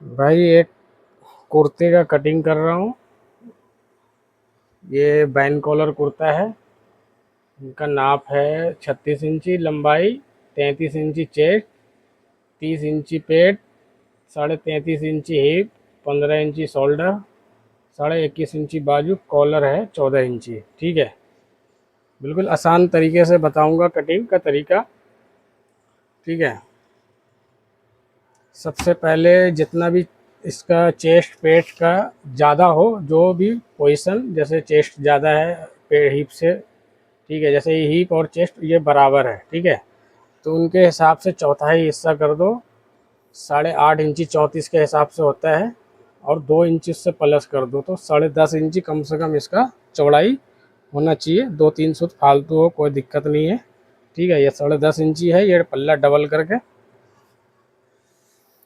भाई एक कुर्ते का कटिंग कर रहा हूँ। ये बैन कॉलर कुर्ता है। इनका नाप है 36 इंची लंबाई, 33 इंची चेस्ट, 30 इंची पेट, 33.5 इंची हिप, 15 इंची शोल्डर, 21.5 इंची बाजू, कॉलर है 14 इंची। ठीक है, बिल्कुल आसान तरीके से बताऊंगा कटिंग का तरीका। ठीक है, सबसे पहले जितना भी इसका चेस्ट पेट का ज़्यादा हो, जो भी पोजीशन, जैसे चेस्ट ज़्यादा है पेट हिप से, ठीक है, जैसे ये हिप और चेस्ट ये बराबर है, ठीक है, तो उनके हिसाब से चौथाई हिस्सा कर दो। 8.5 इंची 34 के हिसाब से होता है, और 2 इंच उससे प्लस कर दो, तो 10.5 इंची कम से कम इसका चौड़ाई होना चाहिए। 2-3 सूत फालतू हो कोई दिक्कत नहीं है। ठीक है, ये 10.5 इंची है, ये पल्ला डबल करके।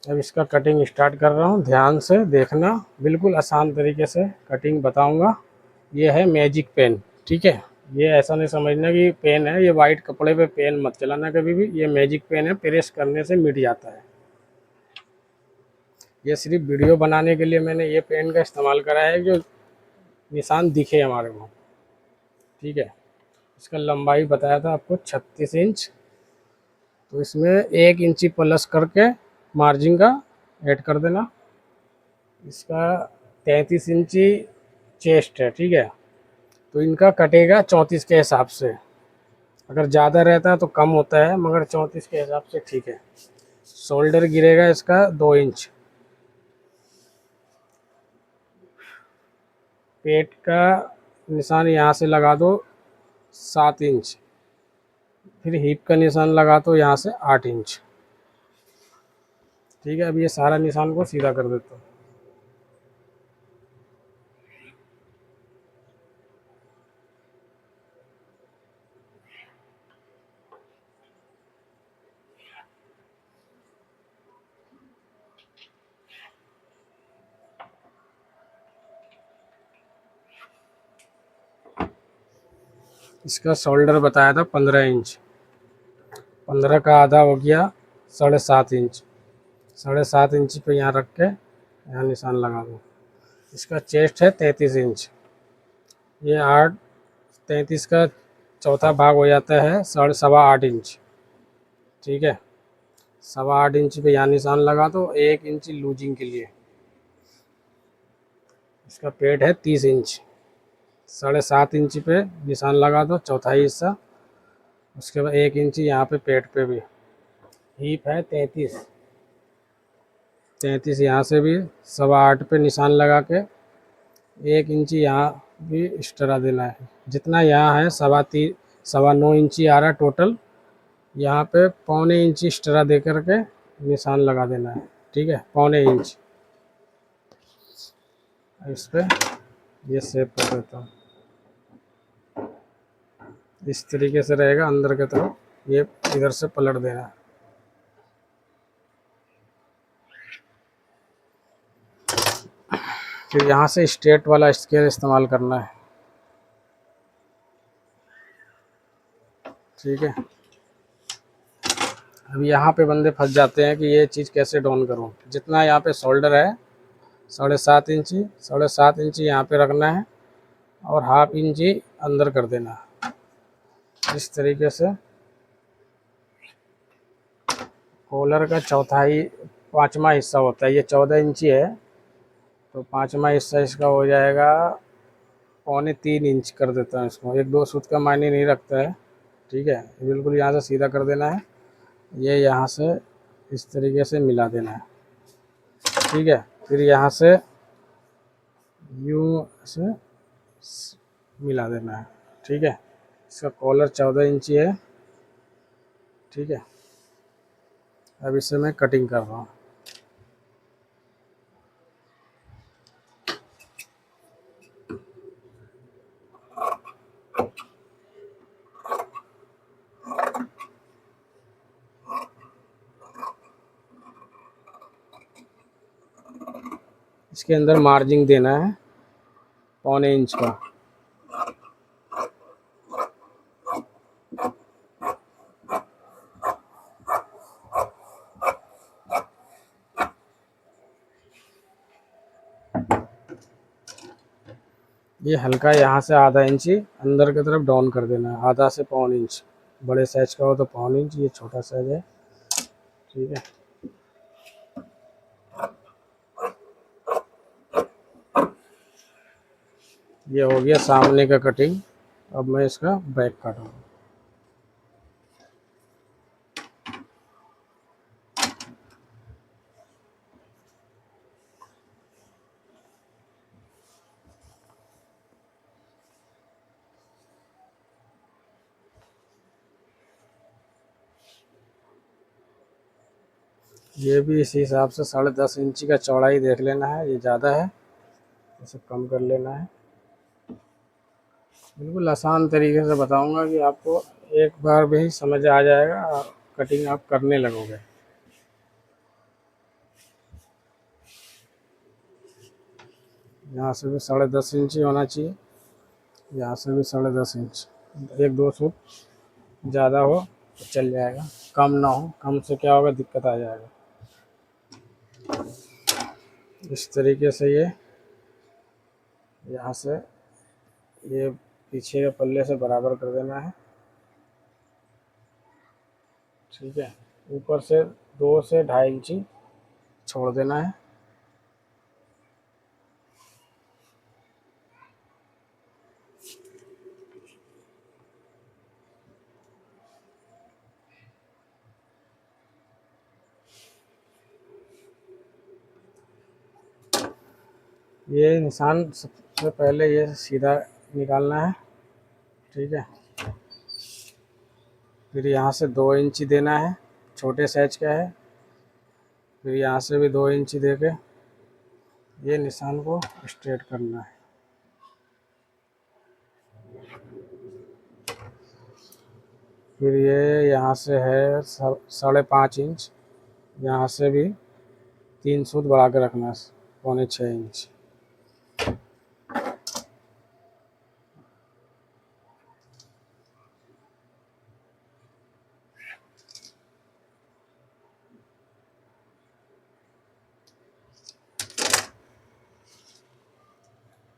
अब इसका कटिंग स्टार्ट कर रहा हूँ, ध्यान से देखना, बिल्कुल आसान तरीके से कटिंग बताऊंगा। ये है मैजिक पेन। ठीक है, ये ऐसा नहीं समझना कि पेन है, ये वाइट कपड़े पे पेन मत चलाना कभी भी। ये मैजिक पेन है, प्रेस करने से मिट जाता है। ये सिर्फ वीडियो बनाने के लिए मैंने ये पेन का इस्तेमाल करा है, जो निशान दिखे हमारे को। ठीक है, इसका लंबाई बताया था आपको 36 इंच, तो इसमें 1 इंची प्लस करके मार्जिन का ऐड कर देना। इसका 33 इंची चेस्ट है। ठीक है, तो इनका कटेगा 34 के हिसाब से। अगर ज़्यादा रहता है तो कम होता है, मगर 34 के हिसाब से ठीक है। शोल्डर गिरेगा इसका 2 इंच। पेट का निशान यहाँ से लगा दो 7 इंच। फिर हिप का निशान लगा दो यहाँ से 8 इंच। ठीक है, अब ये सारा निशान को सीधा कर देता हूँ। इसका शोल्डर बताया था 15 इंच। 15 का आधा हो गया 7.5 इंच। 7.5 इंच पे यहाँ रख के यहाँ निशान लगा दो। इसका चेस्ट है 33 इंच। ये 33 का चौथा भाग हो जाता है 8.5 इंच। ठीक है, 8.25 इंच पे यहाँ निशान लगा दो, 1 इंच लूजिंग के लिए। इसका पेट है 30 इंच। 7.5 इंच पे निशान लगा दो, चौथाई हिस्सा। उसके बाद 1 इंच यहाँ पे पेट पे भी। हीप है 33 यहाँ से भी 8.25 पे निशान लगा के 1 इंच यहाँ भी एक्स्ट्रा देना है। जितना यहाँ है 9.25 इंची आ रहा है टोटल। यहाँ पे 1.25 इंच एक्स्ट्रा दे करके निशान लगा देना है। ठीक है, 1.25 इंच। इस पे ये सेव कर देता हूँ। इस तरीके से रहेगा, अंदर की तरफ ये इधर से पलट देना है। फिर यहाँ से स्ट्रेट वाला स्केल इस्तेमाल करना है। ठीक है, अब यहाँ पे बंदे फंस जाते हैं कि ये चीज़ कैसे डाउन करूँ। जितना यहाँ पे शोल्डर है 7.5 इंची, 7.5 इंची यहाँ पे रखना है, और 1/2 इंची अंदर कर देना है। इस तरीके से कॉलर का चौथाई 5वां हिस्सा होता है। ये 14 इंची है, तो 5वां हिस्सा इसका हो जाएगा 2.25 इंच कर देता हूँ इसको। 1-2 सूत का मायने नहीं रखता है। ठीक है, बिल्कुल यहाँ से सीधा कर देना है। ये यहाँ से इस तरीके से मिला देना है। ठीक है, फिर यहाँ से यूँ से मिला देना है। ठीक है, इसका कॉलर 14 इंची है। ठीक है, अब इसे मैं कटिंग कर रहा हूँ। इसके अंदर मार्जिन देना है 1.25 इंच का। ये हल्का यहाँ से आधा इंची अंदर की तरफ डाउन कर देना है, आधा से पौन इंच। बड़े साइज का हो तो पौन इंच, ये छोटा साइज है, ठीक है। ये हो गया सामने का कटिंग। अब मैं इसका बैक काटूंगा। ये भी इसी हिसाब से 10.5 इंची का चौड़ाई देख लेना है, ये ज़्यादा है, इसे कम कर लेना है। बिल्कुल आसान तरीके से बताऊंगा कि आपको एक बार में ही समझ आ जाएगा और कटिंग आप करने लगोगे। यहाँ से भी 10.5 इंची होना चाहिए, यहाँ से भी 10.5 इंच। एक दो सूट ज़्यादा हो तो चल जाएगा, कम ना हो, कम से क्या होगा, दिक्कत आ जाएगा। इस तरीके से ये यहाँ से ये पीछे के पल्ले से बराबर कर देना है, ठीक है। ऊपर से 2 से 2.5 इंची छोड़ देना है। ये निशान सबसे पहले ये सीधा निकालना है, ठीक है। फिर यहाँ से 2 इंची देना है, छोटे साइज का है। फिर यहाँ से भी 2 इंची दे के ये निशान को स्ट्रेट करना है। फिर ये यहाँ से है 5.5 इंच, यहाँ से भी 3 सूत बढ़ा के रखना है, 6.25 इंच।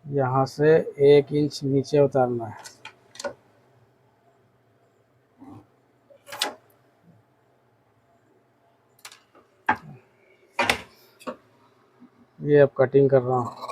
यहाँ से 1 इंच नीचे उतारना है। ये अब कटिंग कर रहा हूँ।